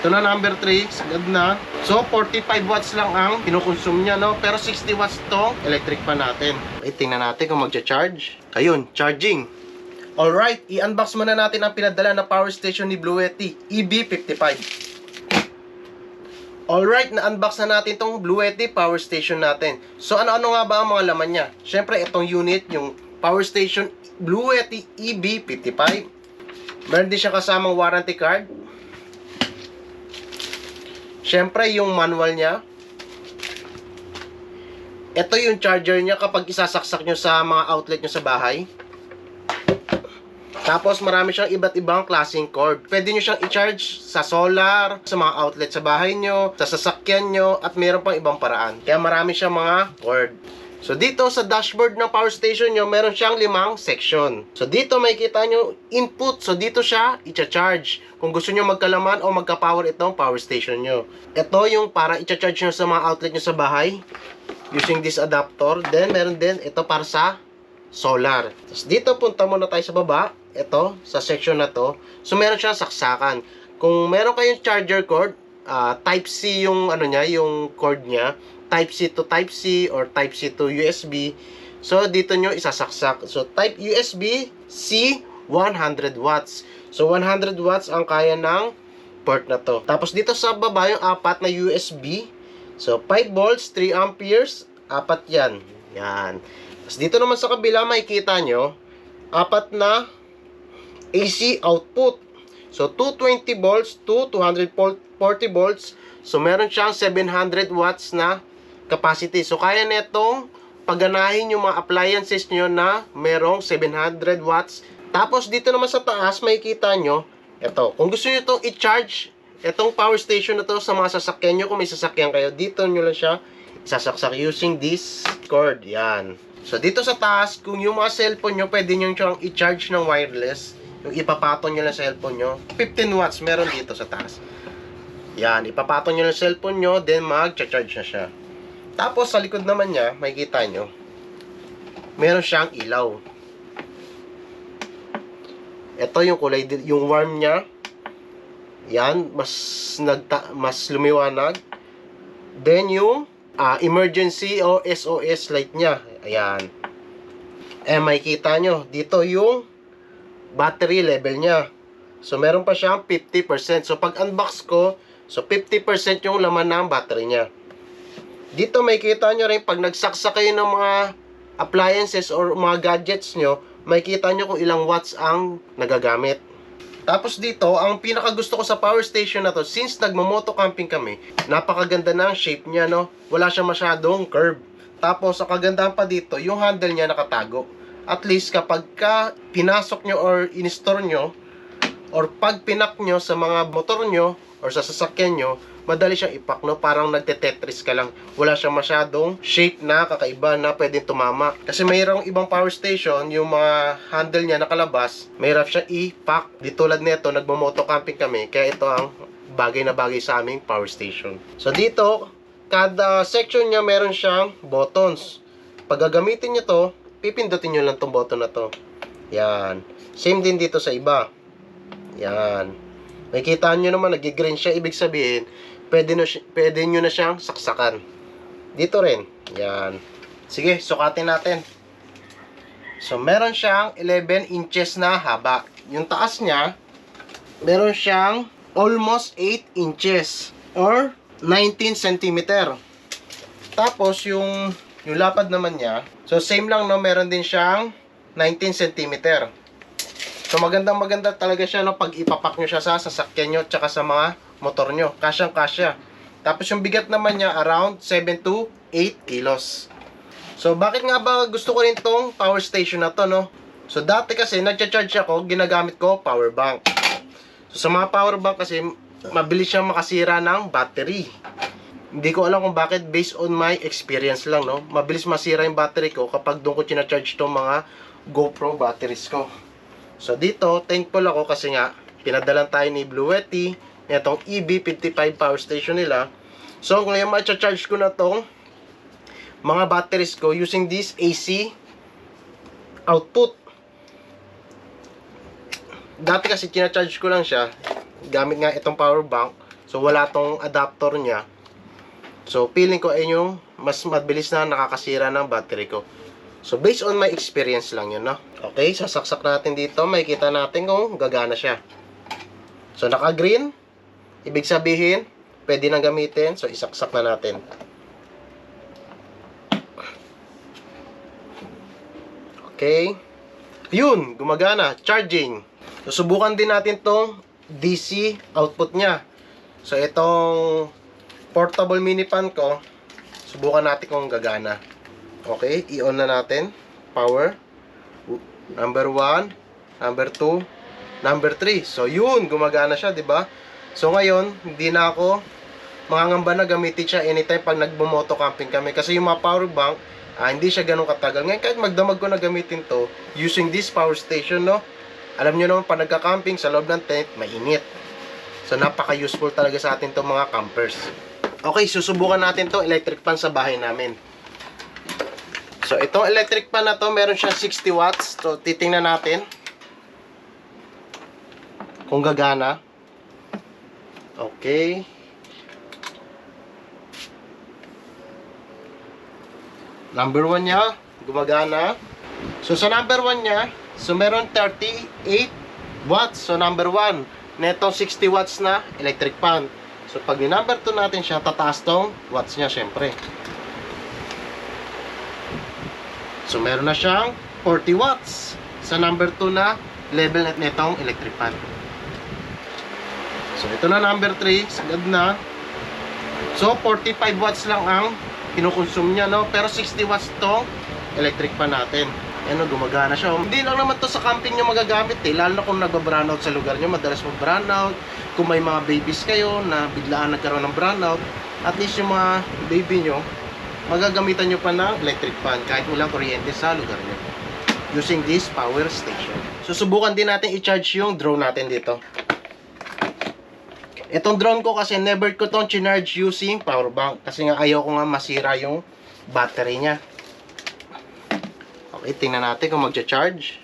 Ito na number 3, sagad na. So 45 watts lang ang kinukonsume niya, no? Pero 60 watts to electric pa natin. Okay, tingnan natin kung magcha-charge. Ayun, charging. Alright, i-unbox muna natin ang pinadala na power station ni Bluetti EB55. Alright, na-unbox na natin itong Bluetti power station natin. So ano-ano nga ba ang mga laman niya? Siyempre, itong unit, yung power station Bluetti EB55. Meron din siya kasamang warranty card. Siyempre, yung manual niya. Ito yung charger niya kapag isasaksak nyo sa mga outlet nyo sa bahay. Tapos, marami siyang iba't ibang klaseng cord. Pwede nyo siyang i-charge sa solar, sa mga outlet sa bahay nyo, sa sasakyan nyo, at meron pang ibang paraan. Kaya marami siyang mga cord. So, dito sa dashboard ng power station nyo, meron siyang 5 section. So, dito may kita nyo input. So, dito siya i-charge. Kung gusto nyo magkalaman o magka-power itong power station nyo. Ito yung para i-charge nyo sa mga outlet nyo sa bahay. Using this adapter. Then, meron din ito para sa solar. Tapos, dito punta muna tayo sa baba. Ito, sa section na to. So, meron siyang saksakan. Kung meron kayong charger cord, type C yung ano niya, yung cord niya. Type C to Type C or Type C to USB. So, dito nyo isasaksak. So, Type USB C 100 watts. So, 100 watts ang kaya ng port na to. Tapos, dito sa baba yung 4 na USB. So, 5 volts, 3 amperes. 4 yan. Yan. Tapos, dito naman sa kabila, makikita nyo 4 na AC output. So, 220 volts to 240 volts. So, meron siyang 700 watts na capacity. So, kaya netong pagganahin yung mga appliances nyo na merong 700 watts. Tapos, dito naman sa taas, makikita nyo, ito. Kung gusto nyo itong i-charge, itong power station na to sa mga sasakyan nyo, kung may sasakyan kayo, dito nyo lang siya isasaksak using this cord. Yan. So, dito sa taas, kung yung mga cellphone nyo, pwede nyo siyang i-charge ng wireless. Yung ipapatong nyo lang sa cellphone nyo. 15 watts meron dito sa taas. Yan. Ipapatong nyo lang sa cellphone nyo, then mag-charge na siya. Tapos, sa likod naman niya, makikita nyo, meron siyang ilaw. Ito yung kulay, yung warm niya. Yan, mas lumiwanag. Then, yung emergency o SOS light niya. Ayan. Makikita nyo, dito yung battery level niya. So, meron pa siyang 50%. So, pag unbox ko, so 50% yung laman ng battery niya. Dito may kita nyo rin, pag nagsaksa kayo ng mga appliances or mga gadgets nyo, may kita nyo kung ilang watts ang nagagamit. Tapos dito, ang pinaka gusto ko sa power station na to, since nagmamoto camping kami, napakaganda ng shape niya, no? Wala siya masyadong curve. Tapos, ang kagandahan pa dito, yung handle niya nakatago. At least, kapag pinasok nyo or in-store nyo, or pag pinak nyo sa mga motor nyo, or sa sasakyan nyo, madali siyang ipak, no? Parang nagte-tetris ka lang. Wala siyang masyadong shape na kakaiba na pwedeng tumama. Kasi mayroong ibang power station, yung mga handle niya nakalabas, mahirap siya ipak. Di tulad nito, nagmamoto camping kami, kaya ito ang bagay na bagay sa aming power station. So dito, kada section niya meron siyang buttons. Pag gagamitin nyo to, pipindutin nyo lang tong button na to. Yan. Same din dito sa iba. Yan. Makikita nyo naman, nag-green siya. Ibig sabihin, pwede nyo na siyang saksakan. Dito rin. Yan. Sige, sukatin natin. So, meron siyang 11 inches na haba. Yung taas niya, meron siyang almost 8 inches or 19 cm. Tapos, yung lapad naman niya, so same lang, no? Meron din siyang 19 cm. So, maganda talaga siya, no? Pag ipapak nyo siya sa sasakyan nyo, tsaka sa mga motor nyo. Kasyang-kasya. Tapos, yung bigat naman niya, around 7 to 8 kilos. So, bakit nga ba gusto ko rin tong power station na to, no? So, dati kasi, nagcha-charge ako, ginagamit ko power bank. So, sa mga power bank kasi, mabilis siyang makasira ng battery. Hindi ko alam kung bakit, based on my experience lang, no? Mabilis masira yung battery ko kapag doon ko charge tong mga GoPro batteries ko. So dito, thankful ako kasi nga pinadalan tayo ni Bluetti itong EB55 power station nila. So ngayon ma-charge ko na tong mga batteries ko using this AC output. Dati kasi kina-charge ko lang siya gamit nga itong power bank. So, wala tong adapter niya. So, feeling ko ay yung mas mabilis na nakakasira ng battery ko. So, based on my experience lang yun, no? Okay, sasaksak natin dito. Makikita natin kung gagana siya. So, naka-green. Ibig sabihin, pwede nang gamitin. So, isaksak na natin. Okay. Yun, gumagana. Charging. So, subukan din natin tong DC output niya. So, itong portable mini fan ko, subukan natin kung gagana. Okay, i-on na natin. Power. Number 1, number 2, number 3. So, yun, gumagana siya, di ba? So, ngayon, hindi na ako mangangamba na gamitin siya anytime pag nagbumoto camping kami. Kasi yung mga power bank, hindi siya ganun katagal. Ngayon, kahit magdamag ko na gamitin to, using this power station, no? Alam nyo naman, pag nagka-camping sa loob ng tent, mainit. So, napaka-useful talaga sa atin itong mga campers. Okay, susubukan natin to electric fan sa bahay namin. So, itong electric fan na to, meron siyang 60 watts. So, titingnan natin kung gagana. Okay. Number 1 niya, gumagana. So, sa number 1 niya, so, meron 38 watts. So, number 1. Netong 60 watts na electric fan. So, pag ni-number 2 natin siya, tataas tong watts niya, syempre. So, meron na siyang 40 watts sa number 2 na level netong electric fan. So, ito na number 3, sagad na. So, 45 watts lang ang kinukonsume niya, no? Pero 60 watts tong electric fan natin. Ano, gumagana siya. Hindi lang naman to sa camping nyo magagamit eh. Lalo na kung nagba-brownout sa lugar nyo, madalas mag-brownout. Kung may mga babies kayo na biglaan nagkaroon ng brownout, at least yung mga baby nyo, magagamitan nyo pa ng electric fan kahit walang kuryente sa lugar nyo. Using this power station. Susubukan din natin i-charge yung drone natin dito. Itong drone ko kasi never ko itong charge using power bank. Kasi nga ayaw ko nga masira yung battery niya. Okay, tingnan natin kung magcha-charge.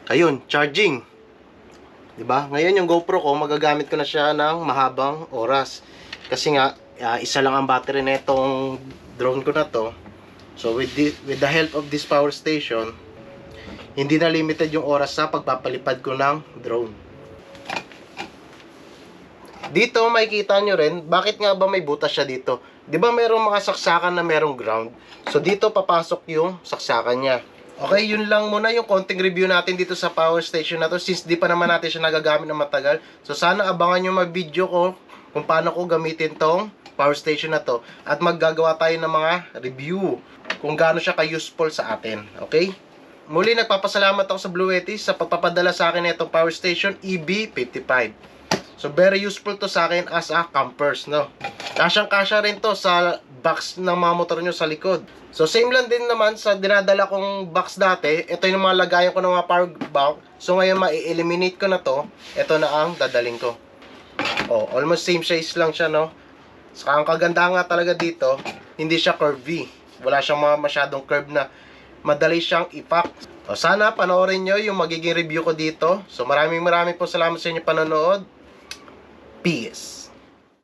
Ayun, charging. Diba? Ngayon yung GoPro ko, magagamit ko na siya ng mahabang oras. Kasi nga, isa lang ang battery na itong drone ko na to. So, with the help of this power station, hindi na limited yung oras sa pagpapalipad ko ng drone. Dito, makikita nyo rin, bakit nga ba may butas siya dito? Di ba mayroong mga saksakan na mayroong ground? So, dito papasok yung saksakan niya. Okay, yun lang muna yung konting review natin dito sa power station na to. Since di pa naman natin siya nagagamit ng matagal. So, sana abangan nyo mag-video ko kung paano ko gamitin tong power station na to. At maggagawa tayo ng mga review kung gaano siya ka-useful sa atin. Okay? Muli, nagpapasalamat ako sa Blue Yeti sa pagpapadala sa akin itong power station EB55. So, very useful to sa akin as a campers, no? Kasyang-kasya rin to sa box ng mga motor nyo sa likod. So, same lang din naman sa dinadala kong box dati. Ito yung mga lagayan ko ng mga power bank. So, ngayon, ma-eliminate ko na to. Ito na ang dadaling ko. Oh, almost same size lang siya, no? Saka ang kaganda nga talaga dito, hindi siya curvy. Wala siyang mga masyadong curve na madali siyang ipack. O, sana panoorin nyo yung magiging review ko dito. So, maraming po salamat sa inyo panonood. Peace.